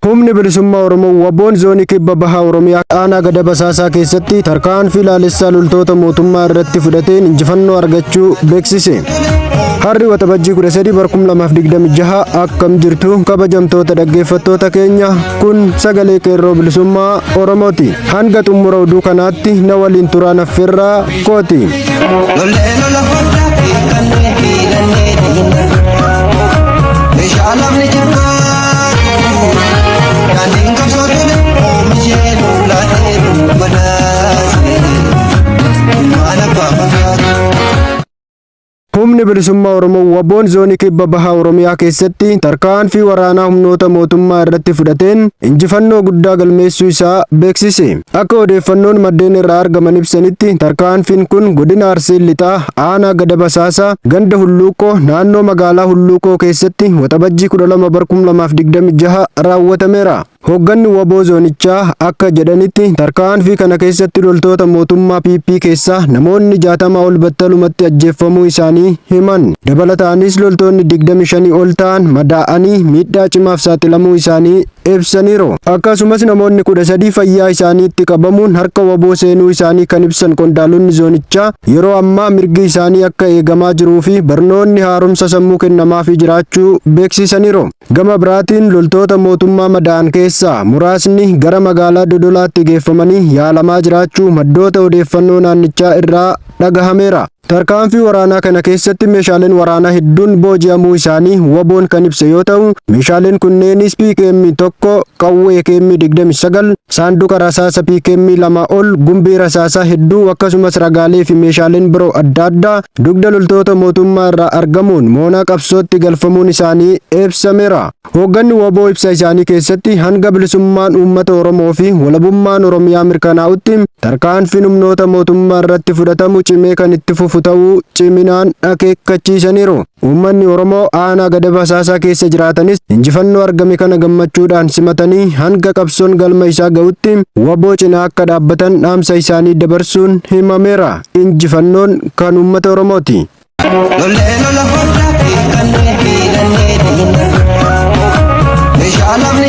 Humni bilisummaa Oromoo Waboon zoonii kibba bahaa Oromiyaa aanaa gada basaasaa keessatti tarkaanfii laalessaa loltoota mootummaa irratti fudhateen injifannoo argachuu beeksise. Harri waxabajjii 13 bara 2026 akkam jirtu kabajamtoota dhaggeeffattoota keenya kun sagalee qeerroo bilisummaa Oromooti. Hanga xumura oduu kanaatti na waliin turaan affeerraa kooti. Humni bilisummaa Oromoo Waboon zoonii kibba bahaa Oromiyaa keessatti tarkaanfii waraanaa humnoota mootummaa irratti fudhateen injifannoo guddaa galmeessuu isaa beeksise. Akka odeeffannoon maddeen irraa argaman ibsanitti tarkaanfiin kun godina Arsii Lixaa aanaa gada basaasaa ganda Hulluuqoo naannoo magaalaa Hulluuqoo keessatti waxabajjii 12 bara 2026 raawwatameera. Hoogganni Waboo zoonichaa akka jedhanitti tarkaanfii kana keessatti loltoota mootummaa PP keessaa namoonni 60 ol battalumatti ajjeeffamuu isaanii himan. Dabalataanis loltoonni 25 ol ta'an madaa'anii miidhaa cimaaf saaxilamuu isaanii ibsaniiru. Akkasumas namoonni 13 fayyaa isaaniitti qabamuun harka Waboo seenuu isaanii kan ibsan qondaalonni zoonichaa yeroo ammaa mirgi isaanii akka eegamaa jiruu fi barnoonni haaromsa sammuu kennamaafii jiraachuu beeksisaniiru. Gama biraatiin loltoota mootummaa madaa'an keessaa muraasni gara magaalaa Dodolaatti geeffamanii yaalamaa jiraachuu maddoota odeeffannoo naannichaa irraa dhagahameera. Tarkaanfii waraanaa kana keessatti meeshaaleen waraanaa hedduun booji'amuu isaanii Waboon kan ibse yoo ta'u, meeshaaleen kunneenis PKM-1, qawwee KM-29, saanduqa rasaasa PKM-2 ol, gumbii rasaasaa hedduu akkasumas ragaalee fi meeshaaleen biroo adda addaa dugda loltoota mootummaa irraa argamuun moonaa qabsootti galfamuun isaanii ibsameera. Hoogganni Waboo ibsa isaanii keessatti hanga bilisummaan uummata Oromoo fi walabummaan Oromiyaa mirkanaa'utti tarkaanfiin humnoota mootummaa irratti fudhatamu cimee kan itti fufu ta'uu ciminaan akeekkachiisaniiru. Uummanni Oromoo aanaa gada basaasaa keessa jiraatanis injifannoo argame kana gammachuudhaan simatanii hanga qabsoon galma isaa ga'utti Waboo cinaa akka dhaabbatan dhaamsa isaanii dabarsuun himameera. Injifannoon kan uummata Oromooti. Meeshaaleen